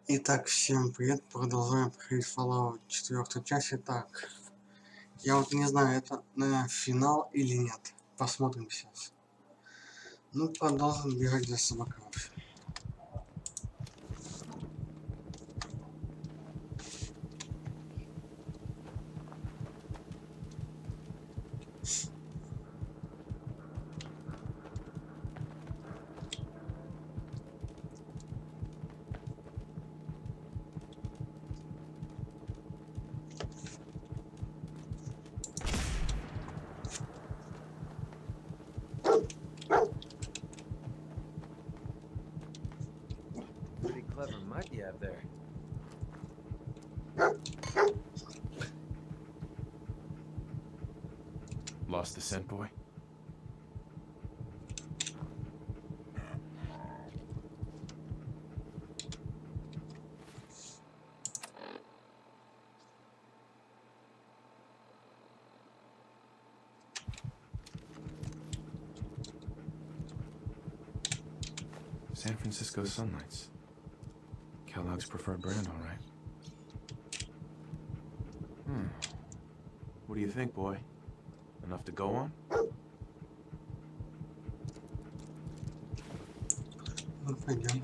Итак, всем привет, продолжаем проходить Fallout 4 часть. Итак, я вот не знаю, это, наверное, финал или нет. Посмотрим сейчас. Ну, продолжим бегать за собакой вообще. Pretty clever mud you have there. Lost the scent, boy? San Francisco Sunlights. Kellogg's preferred brand, all right. What do you think, boy? Enough to go on? Ну, пойдем.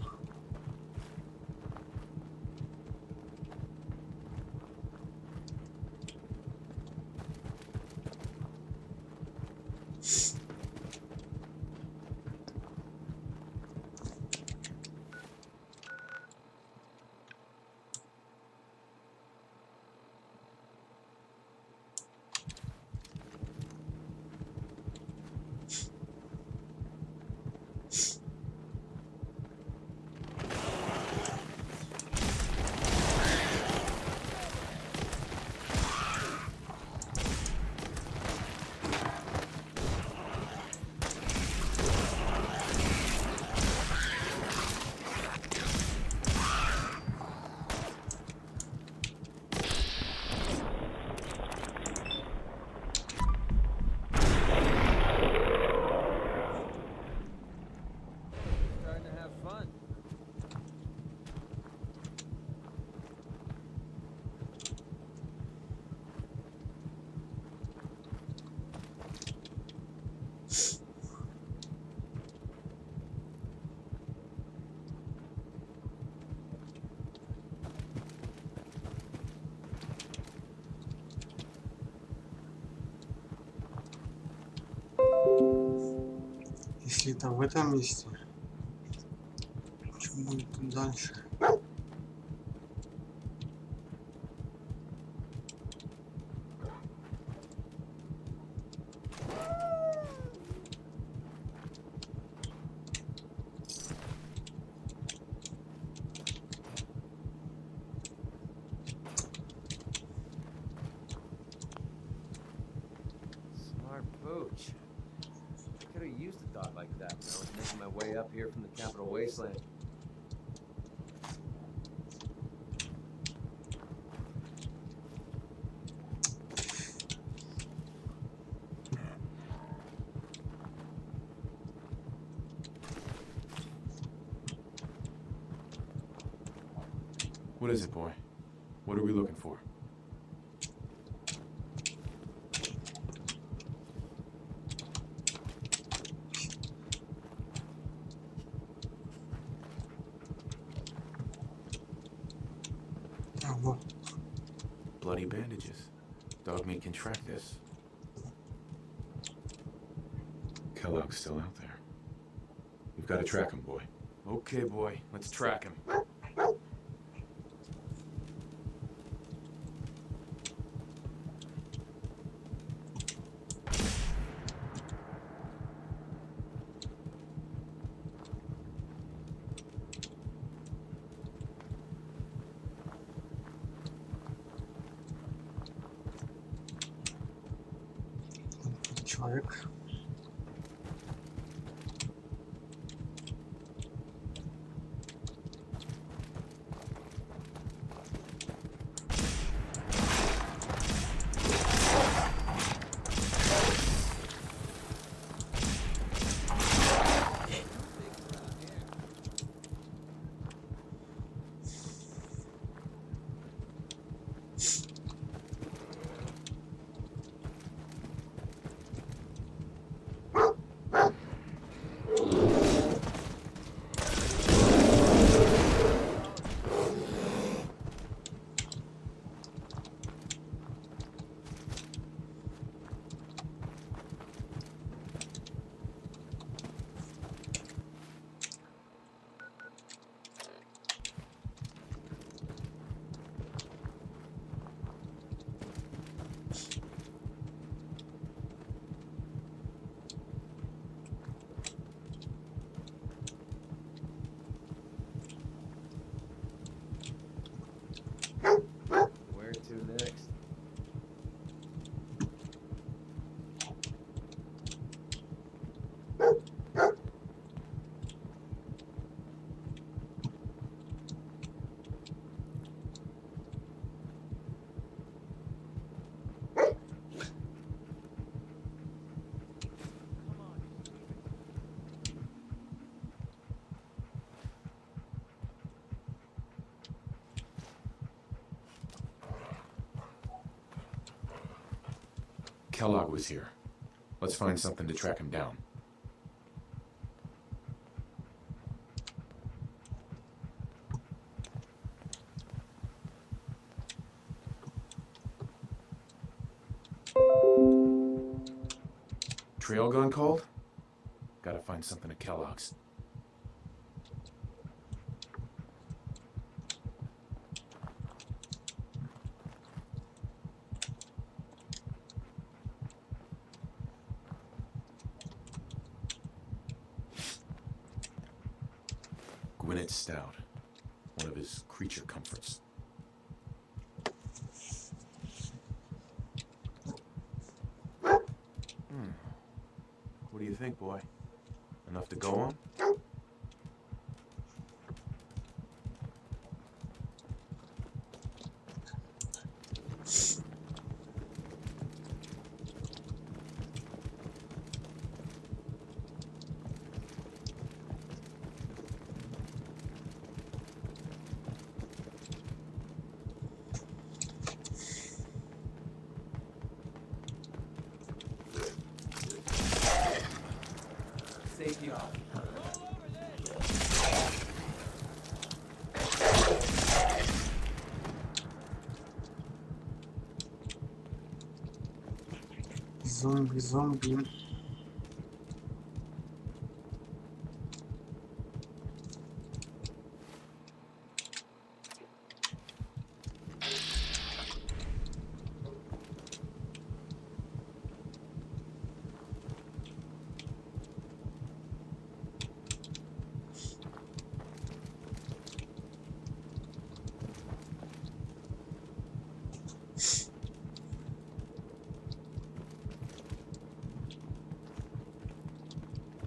Starting to have fun. Если это в этом месте, что будет тут дальше? Smart pooch. I could have used a dog like that when I was making my way up here from the Capital Wasteland. What is it, boy? What are we looking for? А, вот. Bloody bandages. Dog meat can track this. Kellogg's still out there. We've got to track him, boy. Okay, boy. Let's track him. Человек. Kellogg was here. Let's find something to track him down. Trail gun called? Gotta find something at Kellogg's. Stout, one of his creature comforts. What do you think, boy? Enough to go on? Safety off. Зомби.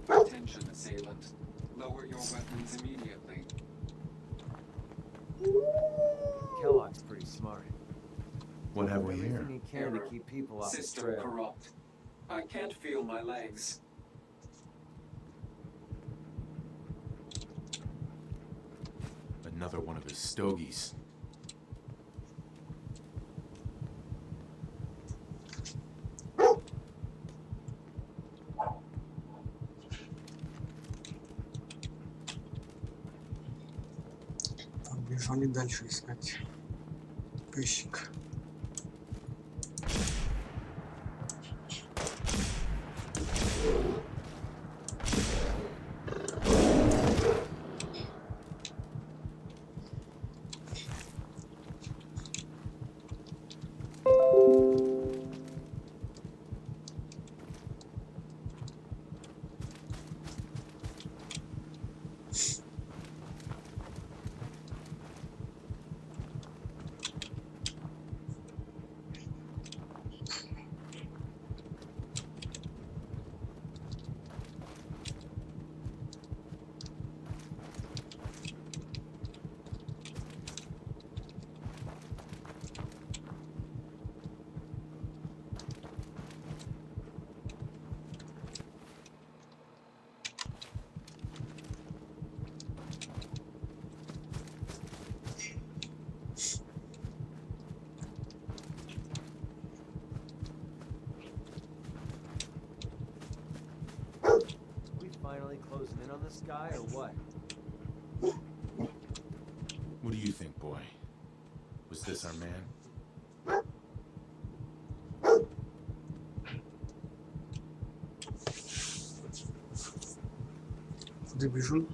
Attention, assailant. Lower your weapons immediately. Kellogg's pretty smart. What have we here? Everything he can to keep people off the System trail. corrupt. I can't feel my legs. Another one of his stogies. Побежали дальше искать пыщик. Finally closing in on this guy, or what? What do you think, boy? Was this our man? Куда бежим?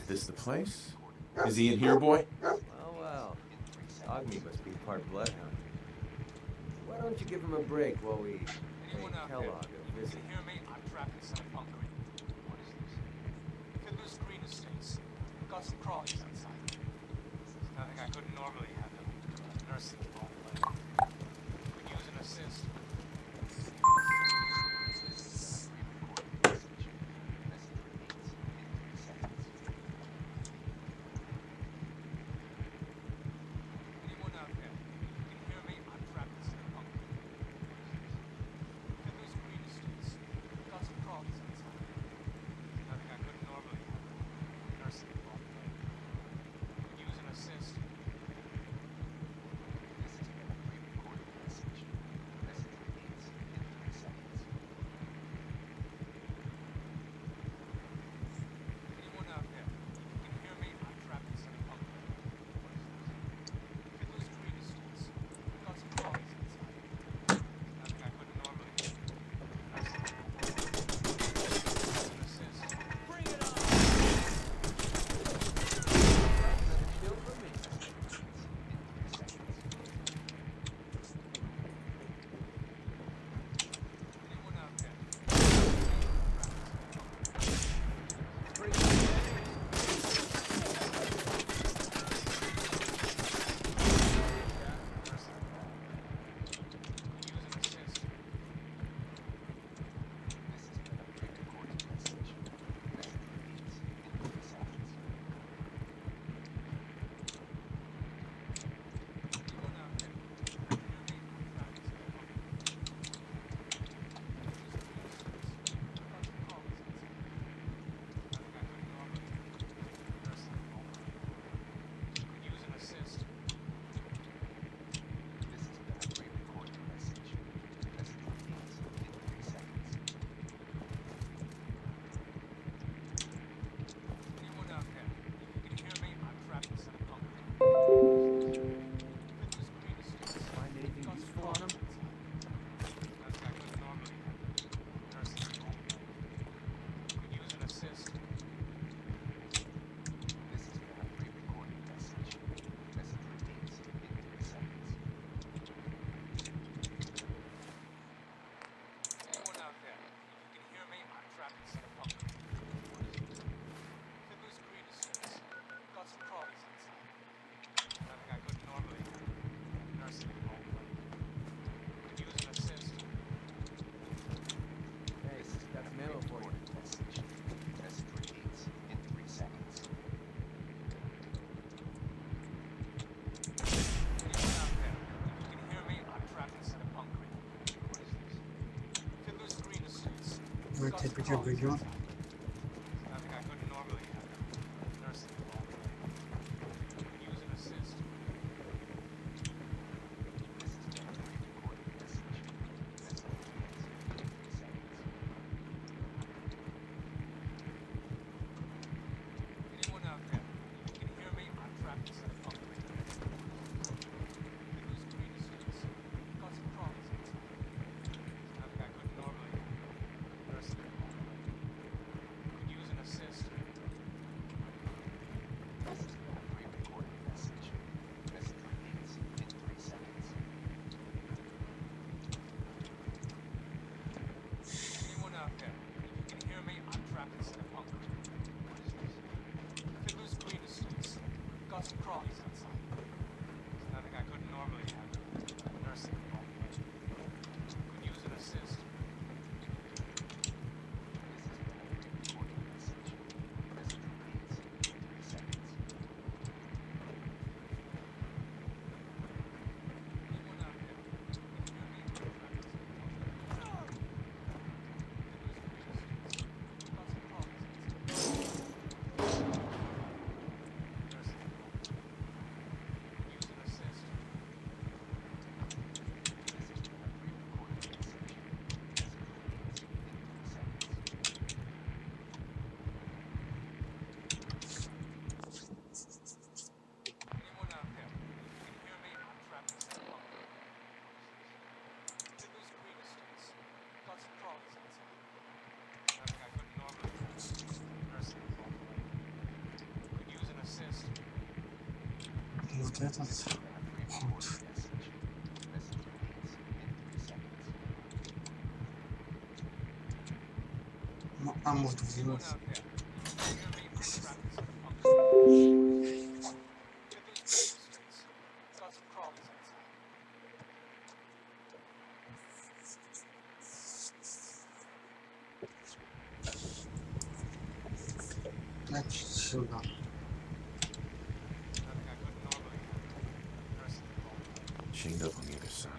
This the place? Is he in here, boy? Well, well. Dog meat must be part bloodhound. Why don't you give him a break while we pay Kellogg a visit? Hear me? I'm trapped inside a bunker. What is this? Fiddler's Green Estates. We've got some crawlies outside. There's nothing I couldn't normally handle. Nursing all the way. Could use an assist. Anyone out there? You can hear me? I'm trapped inside a bunker. Fiddler's Green Estates. We've got some crawlies outside. There's nothing I couldn't normally handle. Nursing all the way. Could use an assist. This has been a pre-recorded message. Message repeats in 3 seconds. Anyone out there? You can hear me? I'm trapped inside a bunker. What is this? Fiddler's Green Estates. We've got some crawlies outside. There's nothing I couldn't normally handle. Nursing all the way. Could use an assist. Bring it on! Still for me. Anyone out there? Bring it on. Find anything useful on him? Hey, got some ammo for you. Мы теперь обойдем. Nothing I couldn't normally handle. Nursing all the way. Could use an assist. This has been a pre-recorded message. Message repeats in 3 seconds. Anyone out there? You can hear me? I'm trapped inside a bunker. Fiddler's Green Estates. Got some crawlies outside. There's nothing I couldn't normally handle. Nursing all the way. вот этот ход. Ну, а может взлет. Значит, сюда. Chained up on the other side.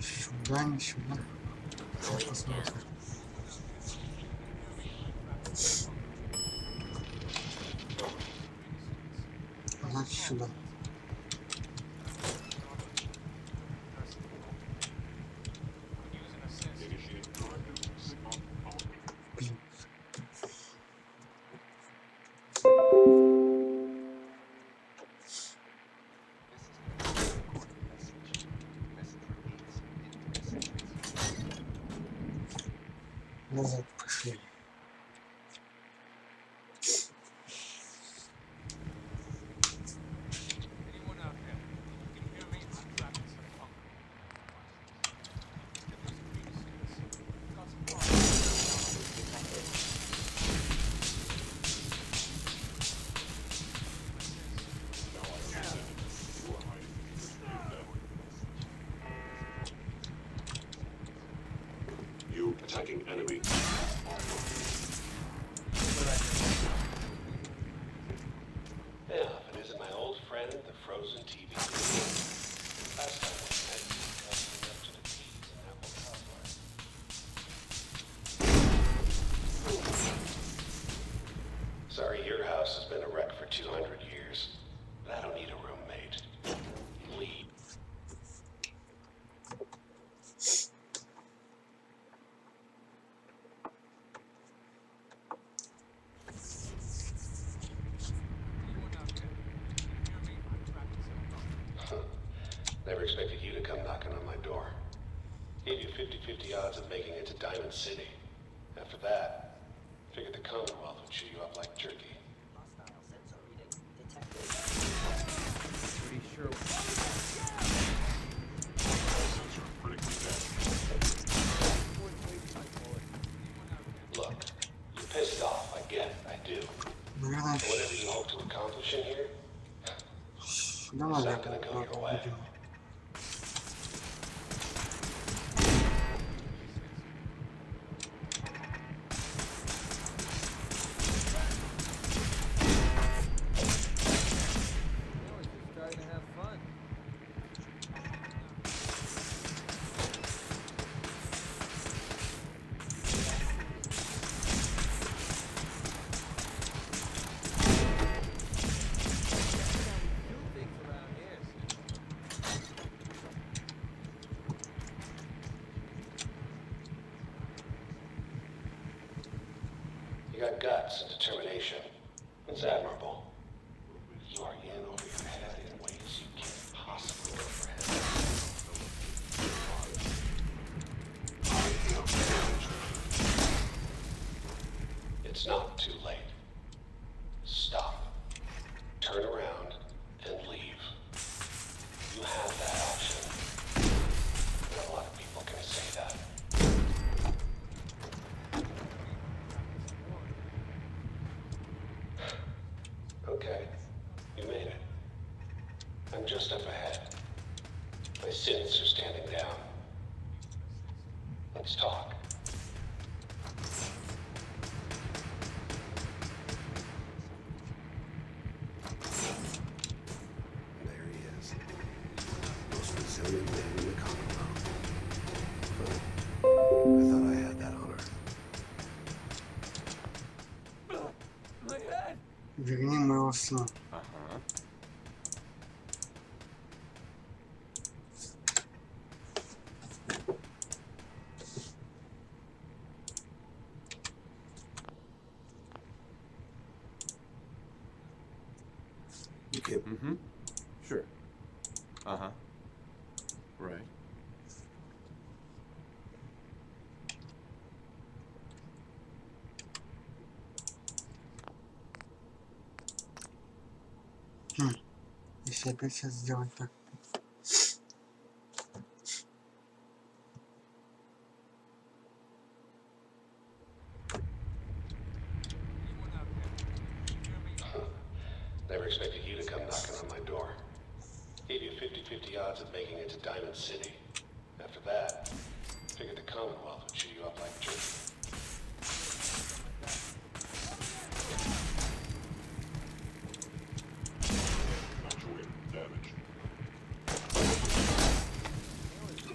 Сюда, не сюда. Сейчас посмотрим. Значит, сюда. Блин. Назад пошли. Attacking enemy. Yeah, and is it my old friend, the frozen TV? Last time we met, you were coming up to the keys in Apple Cosplay. Sorry, your house has been a wreck for 200 years, but I don't need a roommate. Leave. Never expected you to come knocking on my door. Gave you 50-50 odds of making it to Diamond City. After that, figured the Commonwealth would chew you up like jerky. Pretty sure. Look, you're pissed off. I get it. I do. Наверное, But whatever you hope to accomplish in here, сюда it's надо. not gonna go your way. Видимо. Trying to have fun. You got guts and determination. It's admirable. You are in over your head in ways you can't possibly comprehend. It's not too late. Stop. Turn around and leave. You have that option. Not a lot of people can say that. Okay, you made it. I'm just up ahead. My sins are standing down. Let's talk. There he is. Most resilient man in the Commonwealth. I thought I had that honor. My head! Верни моего сына. Uh-huh. You can. Mm-hmm. Sure. Uh-huh. Right. Если опять сейчас сделать так. Never expected you to come knocking on my door. Gave you 50-50 odds of making it to Diamond City. After that, figured the Commonwealth would chew you up like jerky.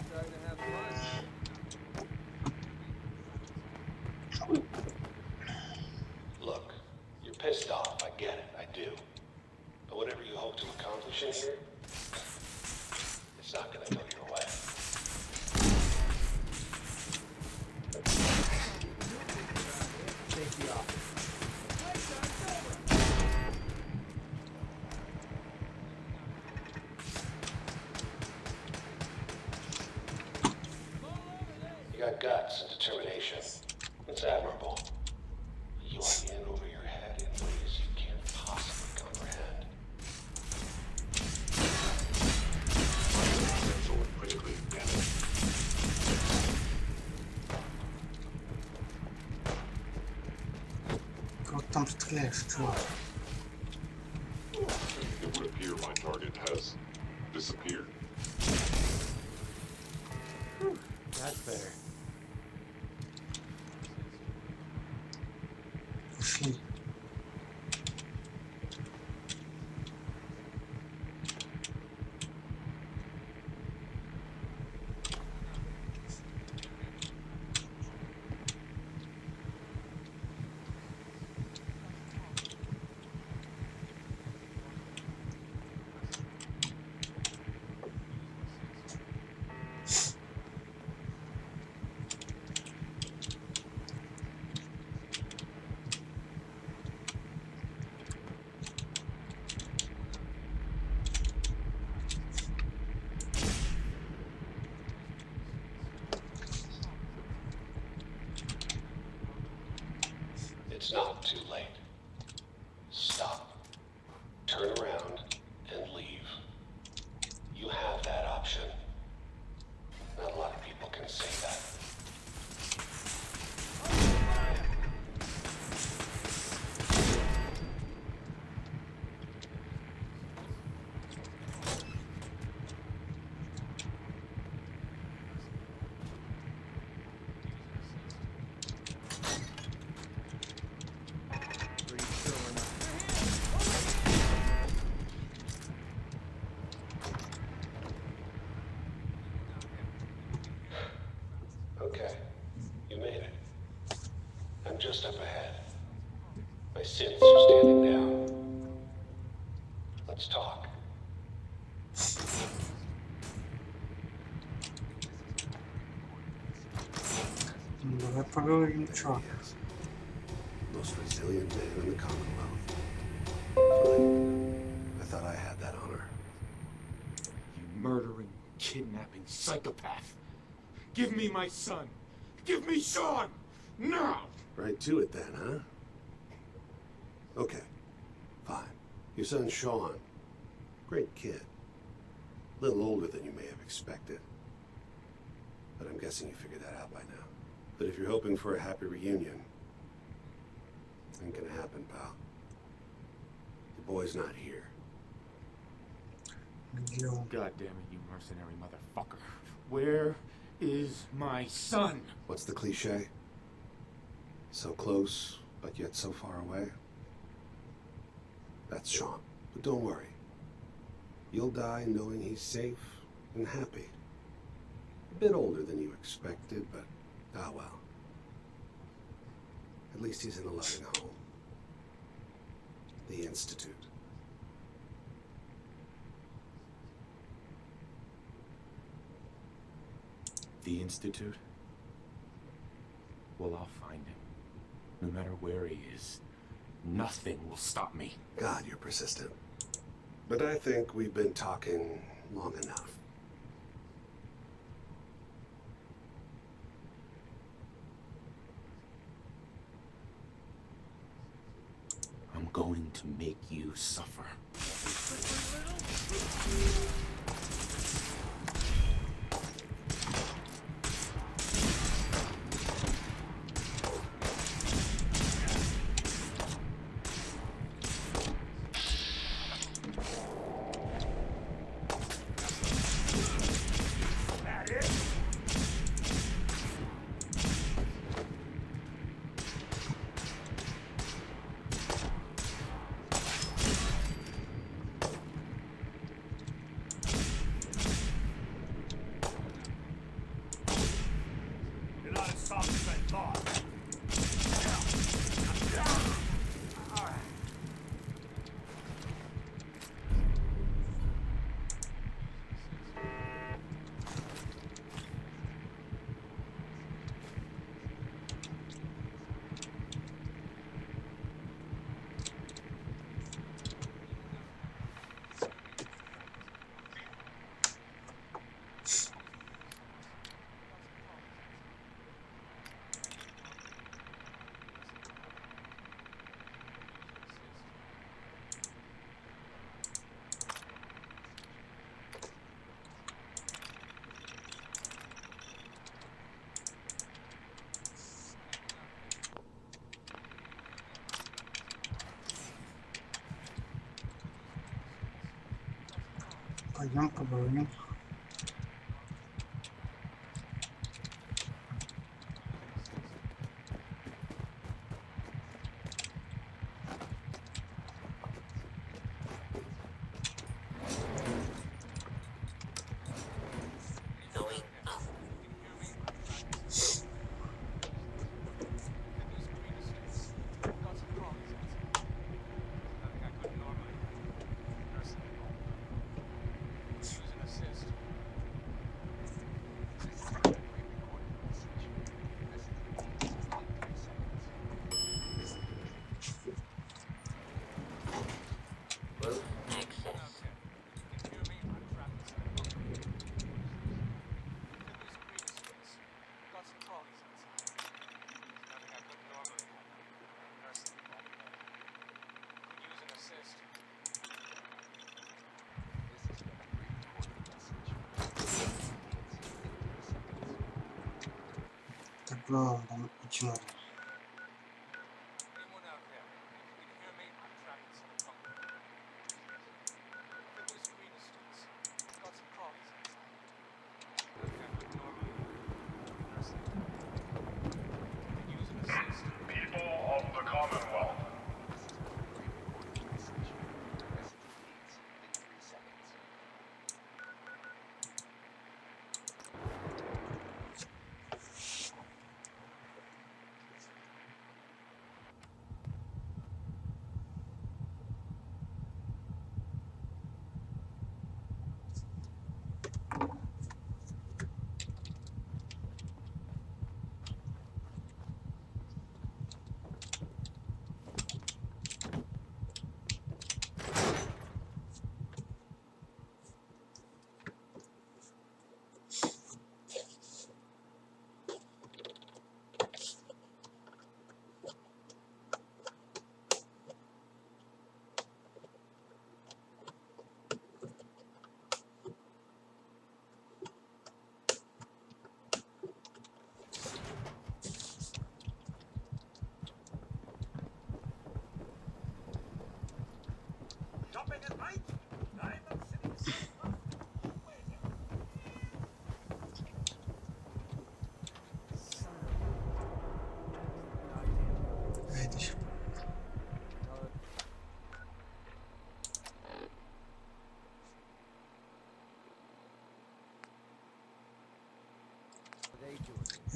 Starting to have fun. Look, you're pissed off, I get it, I do. But whatever you hope to accomplish in here, it's not gonna go your way. Safety off. You got guts and determination. It's admirable. You are in over your head in ways you can't possibly comprehend. Critically damaged. Как там стреляешь, чувак? It would appear my target has disappeared. That's better. Пошли. It's not too late. Stop. Turn around and leave. You have that option. Not a lot of people can say that. Pretty sure we're not. Okay, you made it. I'm just up ahead. My sins are standing down. Let's talk. Давай поговорим, чувак. Most resilient man in the Commonwealth. Fine. I thought I had that honor. You murdering, kidnapping psychopath. Give me my son. Give me Sean. Now. Right to it then, huh? Okay. Fine. Your son Sean. Great kid. A little older than you may have expected. But I'm guessing you figured that out by now. But if you're hoping for a happy reunion, ain't gonna happen, pal. The boy's not here. Видео. God damn it, you mercenary motherfucker. Where is my son? What's the cliche? So close, but yet so far away? That's Sean. But don't worry. You'll die knowing he's safe and happy. A bit older than you expected, but ah well. At least he's in a loving home. The Institute. The Institute? Well, I'll find him. No matter where he is. Nothing will stop me. God, you're persistent. But I think we've been talking long enough. I'm going to make you suffer. You're not as soft as I thought. Пойдем поговорим. Так, ну, там почему? Anyone out there? If you can hear me, I'm trapped inside a bunker. Could use screener suits. Got some crawlies inside. Nothing I couldn't normally do. Nursing. Could use an assist. People of the Commonwealth,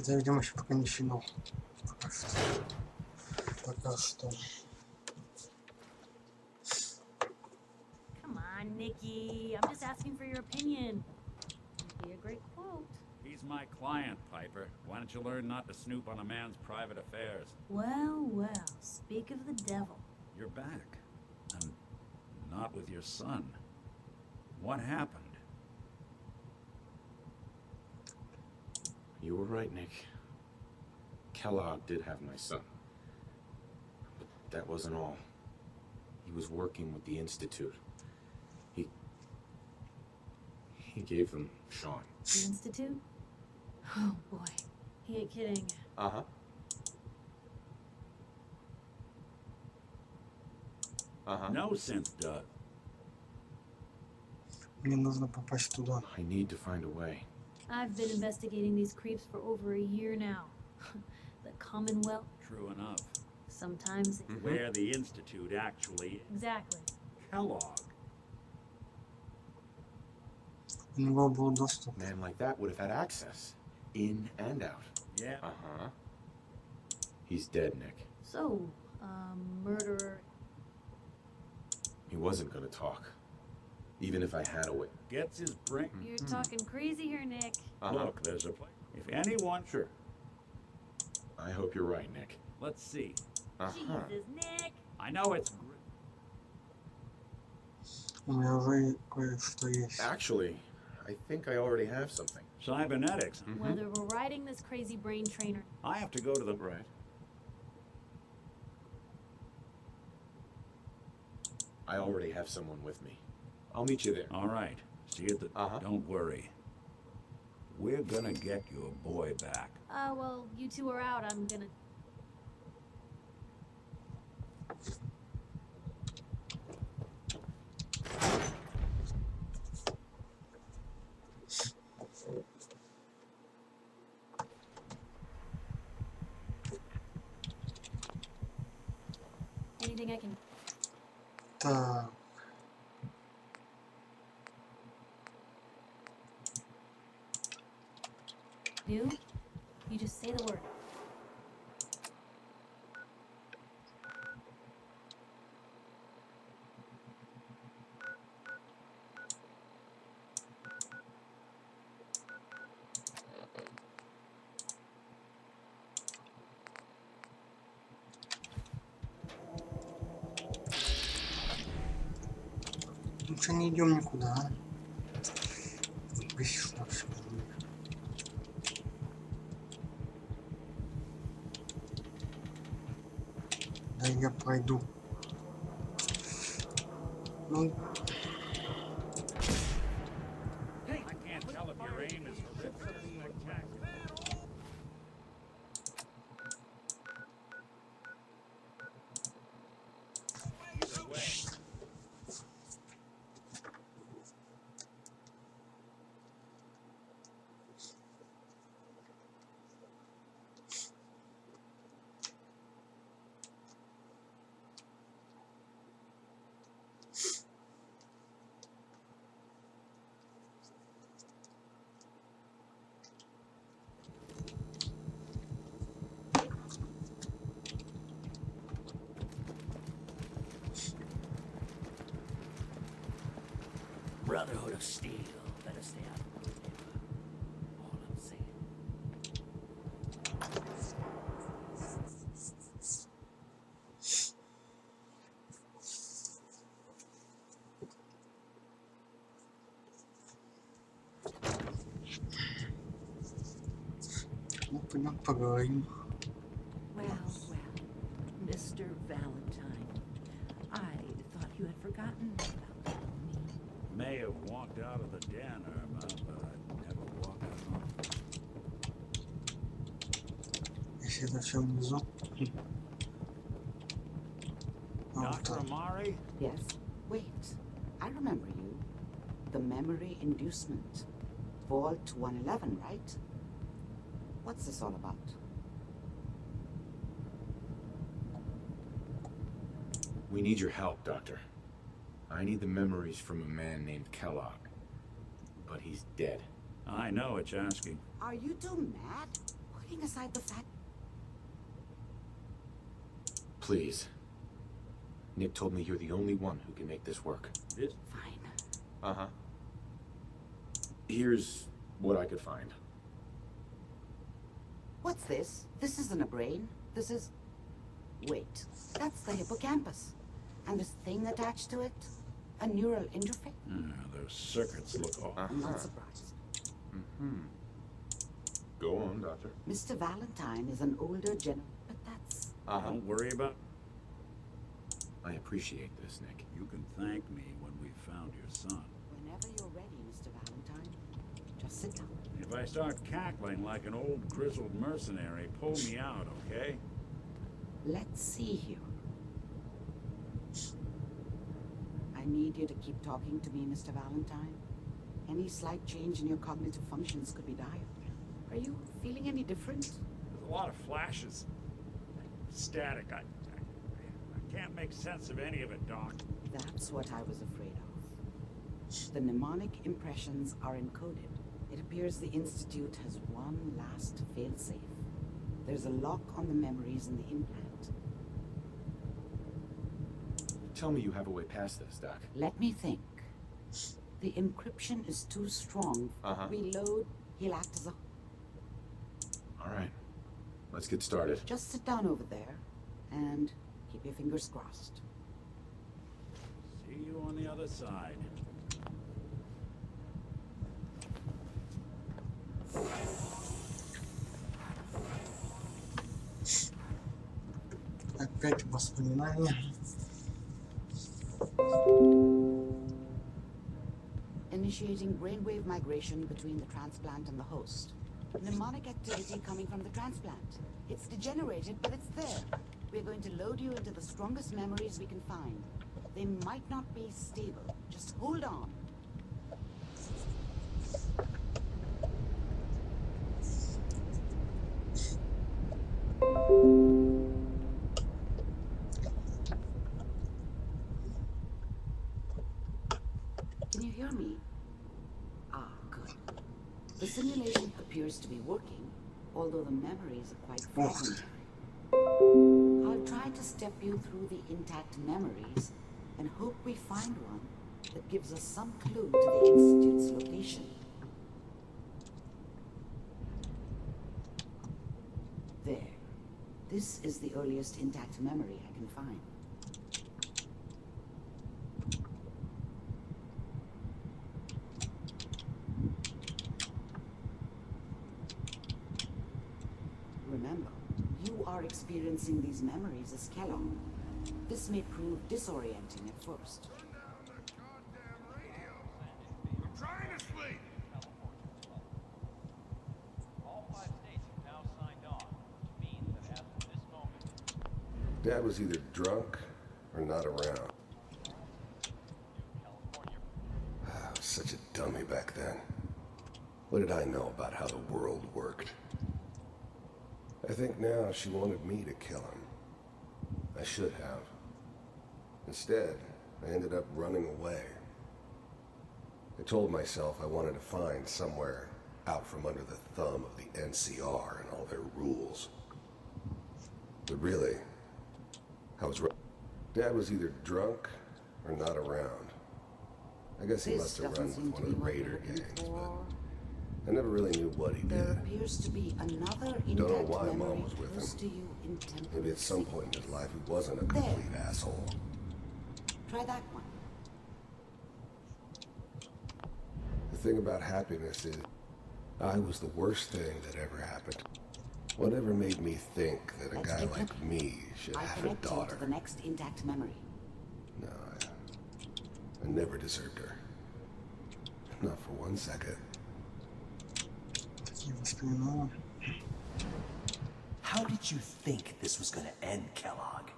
Это, видимо, еще пока не финал. Пока что. Пока что. Come on, Nikki. I'm just asking for your opinion. It'd be a great quote. He's my client, Piper. Why don't you learn not to snoop on a man's private affairs? Well, well, speak of the devil. You're back. And not with your son. What happened? You were right, Nick. Kellogg did have my son. But that wasn't all. He was working with the Institute. He gave them Sean. The Institute? Oh, boy. He ain't kidding. Uh-huh. Uh-huh. No sense, Doug. Мне нужно попасть туда. I need to find a way. I've been investigating these creeps for over a year now. The Commonwealth. True enough. Sometimes. Where the Institute actually... Exactly. Kellogg. У него был доступ. A man like that would have had access. In and out. Yeah. Uh-huh. He's dead, Nick. So, murderer. He wasn't gonna talk. Even if I had a way. Gets his brain... You're talking crazy here, Nick. Look, there's a place. If anyone... Sure. I hope you're right, Nick. Let's see. Uh-huh. Jesus, Nick. I know it's... У меня уже кое-что есть. Actually, I think I already have something. Cybernetics. Whether we're riding this crazy brain trainer. I have to go to the... Right. I already have someone with me. I'll meet you there. All right. See you at the... Uh-huh. Don't worry. We're gonna get your boy back. Well, you two are out. I'm gonna... Anything I can... Так. do? You just say the word. Ну что, не идем никуда. Бесишь вообще. Да я пройду. Ну, I can't tell if your aim is horrific or spectacular. Either way. Brotherhood of Steel. Better stay out of the way. All I'm saying. ну пойдем поговорим. Well, well, Mr. Valentine, I thought you had forgotten about me. May have walked out of the den, Irma, but I'd never walk out of Если это все внизу. Вот Dr. так. Amari? Yes? Wait, I remember you. The memory inducement. Vault 111, right? What's this all about? We need your help, Doctor. I need the memories from a man named Kellogg. But he's dead. I know it's asking. Are you two mad? What Putting aside the fact... Please. Nick told me you're the only one who can make this work. Fine. Uh-huh. Here's what I could find. What's this? This isn't a brain. This is... Wait. That's the hippocampus. And this thing attached to it? A neural interface? Those circuits look off. I'm not surprised. Go on, Doctor. Mr. Valentine is an older general, but that's... Don't worry about... I appreciate this, Nick. You can thank me when we've found your son. Whenever you're ready, Mr. Valentine. Just sit down. If I start cackling like an old grizzled mercenary, pull me out, okay? Let's see here. I need you to keep talking to me, Mr. Valentine. Any slight change in your cognitive functions could be dire. Are you feeling any different? There's a lot of flashes. Static. I can't make sense of any of it, Doc. That's what I was afraid of. The mnemonic impressions are encoded. It appears the Institute has one last failsafe. There's a lock on the memories in the implant. Tell me you have a way past this, Doc. Let me think. The encryption is too strong. Reload, he'll act as a... All right. Let's get started. Just sit down over there and keep your fingers crossed. See you on the other side. Опять воспоминания. Initiating brainwave migration between the transplant and the host. Mnemonic activity coming from the transplant. It's degenerated, but it's there. We're going to load you into the strongest memories we can find. They might not be stable. Just hold on. Can you hear me? Ah, good. The simulation appears to be working, although the memories are quite fragmentary. I'll try to step you through the intact memories and hope we find one that gives us some clue to the Institute's location. There. This is the earliest intact memory I can find. Remember, you are experiencing these memories as Kellogg. This may prove disorienting at first. I'm trying to sleep. All 5 states have now signed on, which means that as of this moment, Dad was either drunk or not around. I was such a dummy back then. What did I know about how the world worked? I think now she wanted me to kill him. I should have. Instead, I ended up running away. I told myself I wanted to find somewhere out from under the thumb of the NCR and all their rules. But really, I was right. Dad was either drunk or not around. I guess he must have run with one of the Raider gangs, but I never really knew what he There did. appears to be another Don't know intact why memory Mom was with close him. to you in temporal Maybe at some point in his life he wasn't a There. complete asshole. Try that one. The thing about happiness is, I was the worst thing that ever happened. Whatever made me think that a Let's guy keep like looking. me should I'll have a connect you to daughter? the next intact memory. No, I never deserved her. Not for 1 second. Такие воспоминания. How did you think this was gonna end, Kellogg?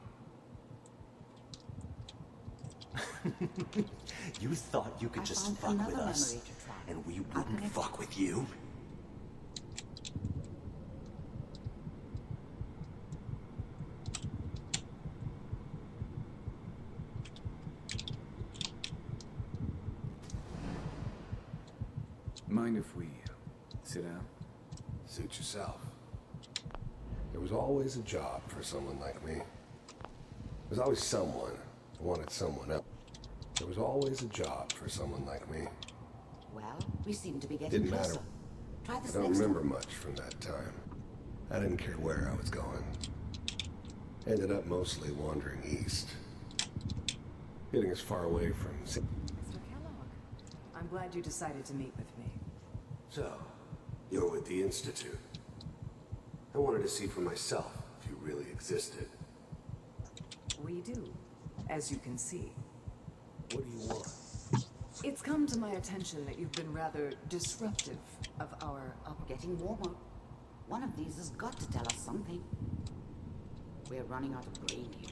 You thought you could I just found fuck another with us, memory to try. and we I'll wouldn't connect fuck with you? Mind if we sit down? Suit yourself. was always a job for someone like me. There's always someone who wanted someone else. There was always a job for someone like me. Well, we seem to be getting Didn't closer. matter. Try I this don't next remember one. much from that time. I didn't care where I was going. Ended up mostly wandering east. Getting as far away from... Mr. Kellogg, I'm glad you decided to meet with me. So, you're with the Institute. I wanted to see for myself if you really existed. We do, as you can see. What do you want? It's come to my attention that you've been rather disruptive of our Getting warmer. One of these has got to tell us something. We're running out of brain here.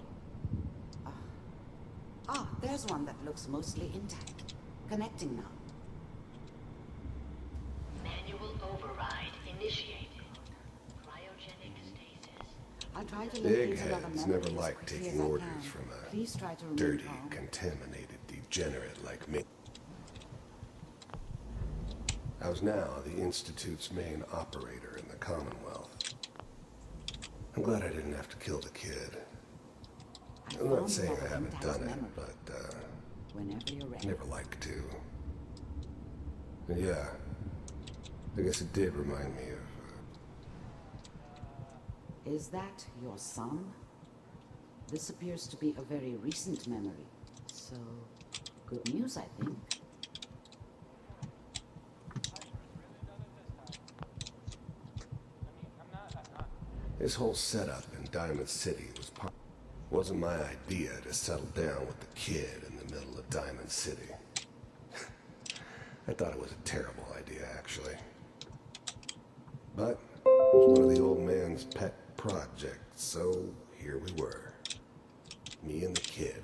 There's one that looks mostly intact. Connecting now. Manual override initiated. Cryogenic stasis. I'll try to Big locate another heads memory never as like quickly taking as I orders can. from a Please try to remain dirty, calm. contaminated degenerate like me. I was now the Institute's main operator in the Commonwealth. I'm glad I didn't have to kill the kid. I'm not saying I haven't done it, but Whenever you're I ready. never like to. And yeah, I guess it did remind me of... Is that your son? This appears to be a very recent memory. So, good news, I think. This whole setup in Diamond City wasn't my idea to settle down with the kid in the middle of Diamond City. I thought it was a terrible idea, actually. But it was one of the old man's pet projects, so here we were. Me and the kid,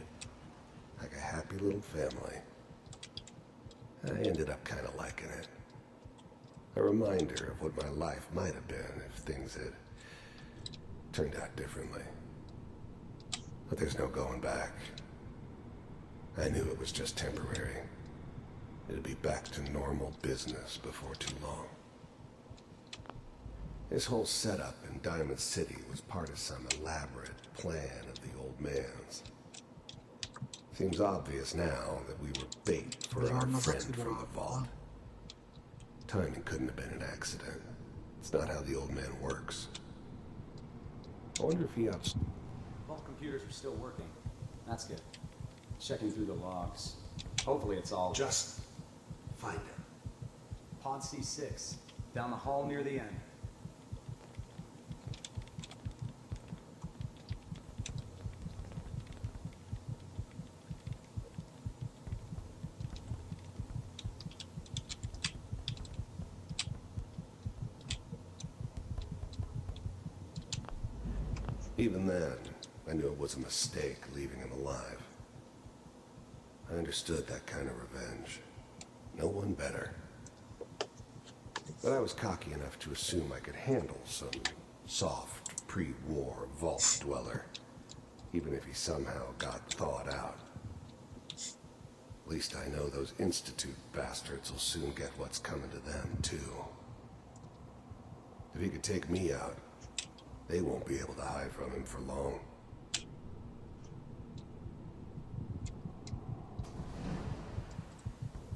like a happy little family. I ended up kind of liking it. A reminder of what my life might have been if things had turned out differently. But there's no going back. I knew it was just temporary. It'd be back to normal business before too long. This whole setup in Diamond City was part of some elaborate plan of the old man's. Seems obvious now that we were bait for our friend from the vault. Timing couldn't have been an accident. It's not how the old man works. I wonder if he ups... All computers are still working. That's good. Checking through the logs. Hopefully it's all... Just find him. Pod C6. Down the hall near the end. Even then, I knew it was a mistake leaving him alive. I understood that kind of revenge. No one better. But I was cocky enough to assume I could handle some soft, pre-war vault dweller, even if he somehow got thawed out. At least I know those Institute bastards will soon get what's coming to them, too. If he could take me out, they won't be able to hide from him for long.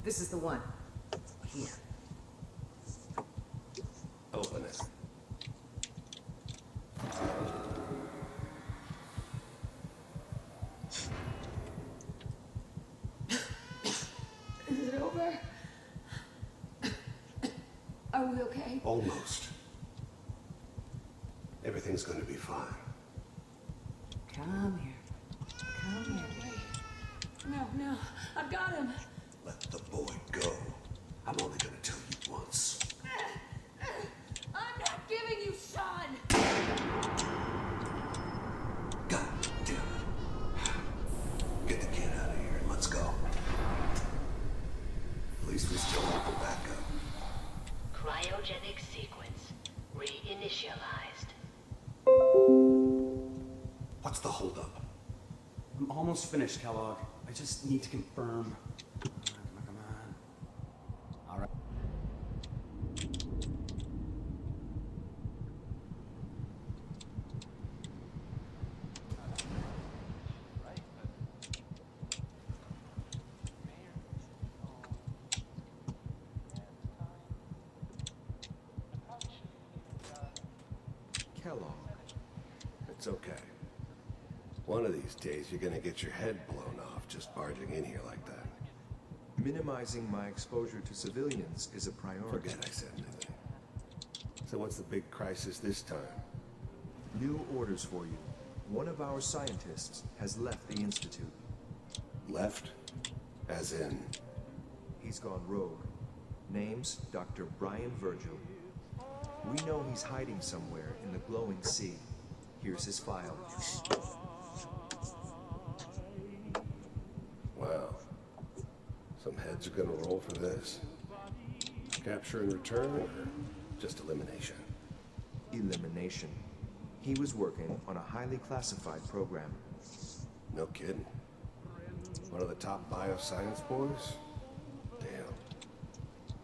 This is the one. Here. Open it. Is it over? Are we okay? Almost. Everything's going to be fine. Come here. Come here. No, I've got him. Let the boy go. I'm only going to tell you once. I'm not giving you son. God damn it. Get the kid out of here and let's go. At least we still have the backup. Cryogenic sequence reinitialized. What's the holdup? I'm almost finished, Kellogg. I just need to confirm. Come on. All right. One of these days, you're gonna get your head blown off just barging in here like that. Minimizing my exposure to civilians is a priority. Forget I said anything. So what's the big crisis this time? New orders for you. One of our scientists has left the Institute. Left? As in? He's gone rogue. Name's Dr. Brian Virgil. We know he's hiding somewhere in the glowing sea. Here's his file. Wow. Some heads are gonna roll for this. Capture and return, or just elimination? Elimination. He was working on a highly classified program. No kidding. One of the top bioscience boys? Damn.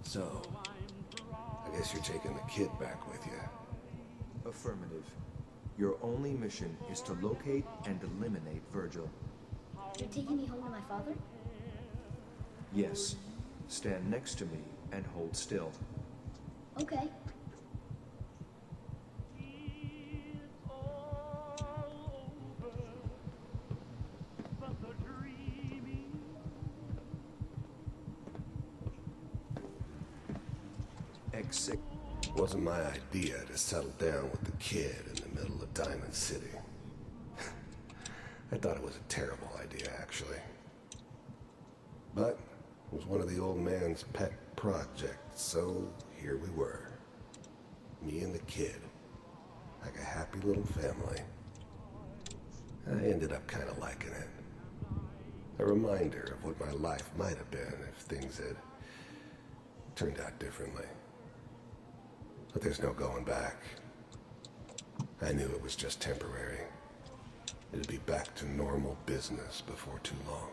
So, I guess you're taking the kid back with you. Affirmative. Your only mission is to locate and eliminate Virgil. You're taking me home to my father? Yes. Stand next to me and hold still. Okay. Exit. Wasn't my idea to settle down with the kid in the middle of Diamond City. I thought it was a terrible idea, actually. But it was one of the old man's pet projects, so here we were. Me and the kid. Like a happy little family. I ended up kind of liking it. A reminder of what my life might have been if things had turned out differently. But there's no going back. I knew it was just temporary. It'd be back to normal business before too long.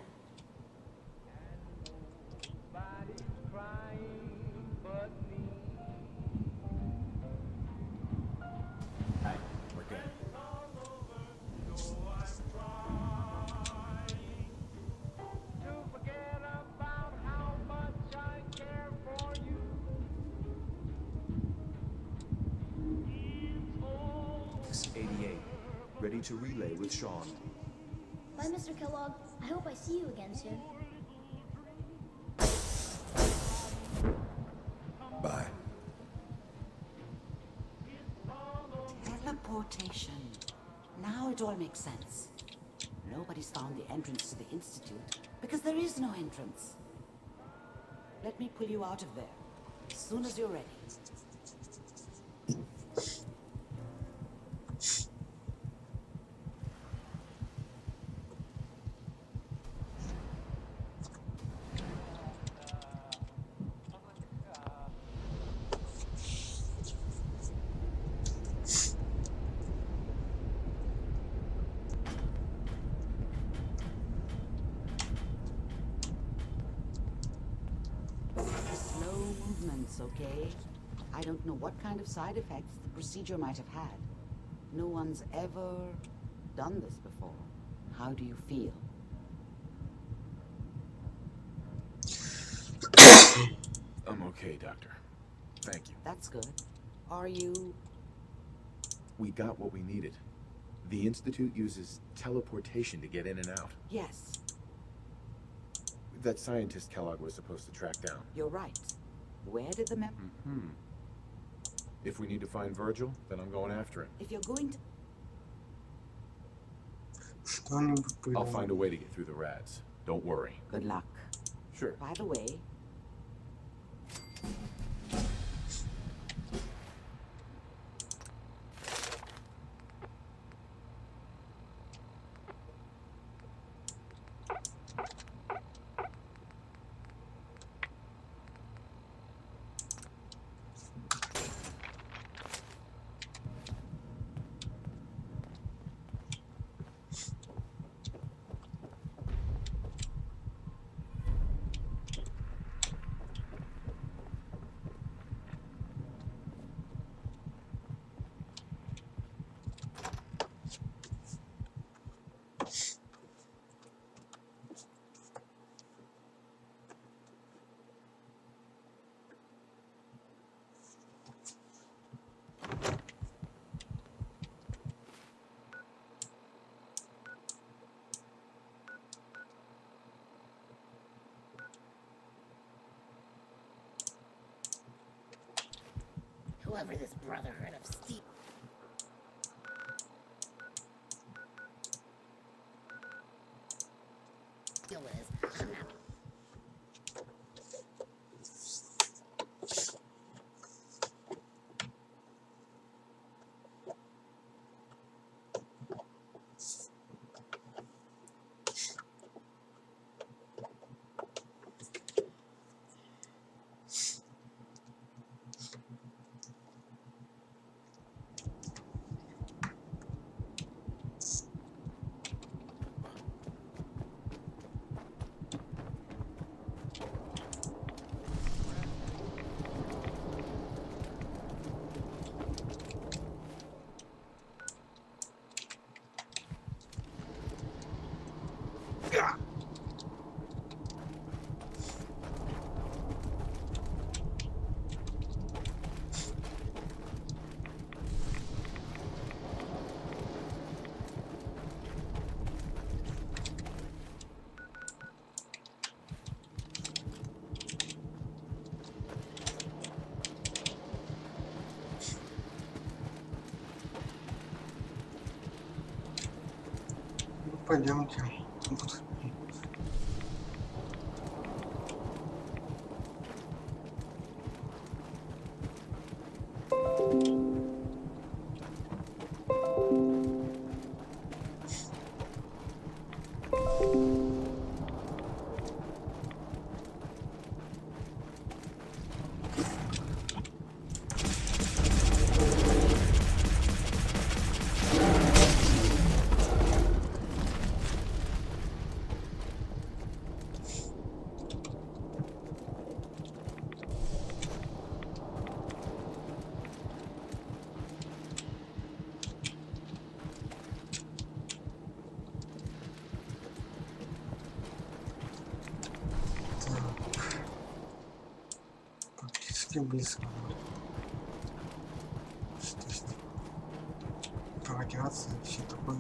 Hey, we're good. Ready to relay with Sean. Bye, Mr. Kellogg. I hope I see you again soon. Bye. Teleportation. Now it all makes sense. Nobody's found the entrance to the Institute because there is no entrance. Let me pull you out of there as soon as you're ready. Okay? I don't know what kind of side effects the procedure might have had. No one's ever done this before. How do you feel? I'm okay, Doctor. Thank you. That's good. Are you? We got what we needed. The Institute uses teleportation to get in and out. Yes. That scientist Kellogg was supposed to track down. You're right. Where did the If we need to find Virgil, then I'm going after him. If you're going to... I'll find a way to get through the rats. Don't worry. Good luck. Sure. By the way... whoever this Brotherhood of Steel is, I'm not. Пойдемте. Практически близко. То есть радиация, все такое.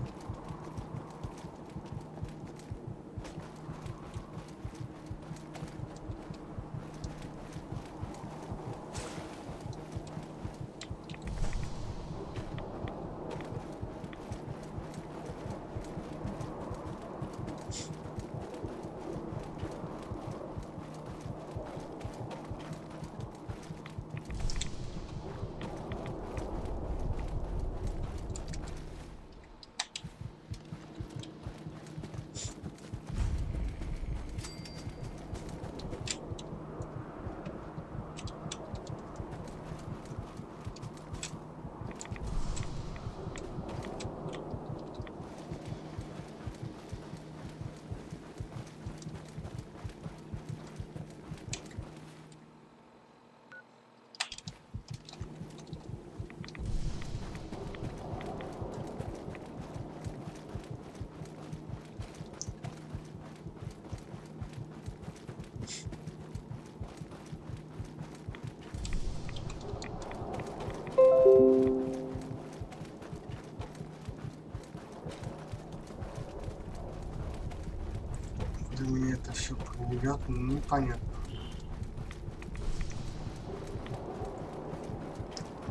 Куда меня это все приведет, непонятно.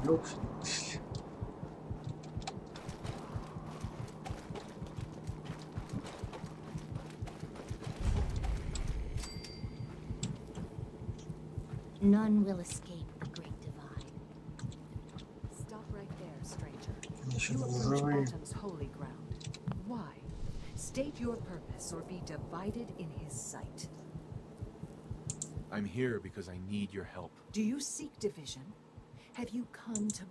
Ёпс. None will escape the Great Divide. Stop right there, stranger. Еще You approach живые. Autumn's holy ground. Why? State your purpose or be divided in his sight. I'm here because I need your help. Do you seek division? Have you come to...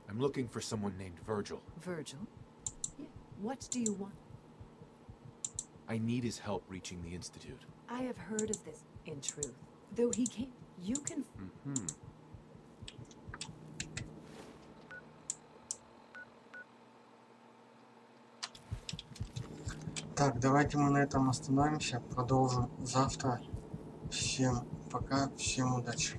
I'm looking for someone named Virgil. Virgil? Yeah. What do you want? I need his help reaching the Institute. I have heard of this, in truth. Though he came... You can... Mm-hmm. Так, давайте мы на этом остановимся, продолжим завтра. Всем пока, всем удачи.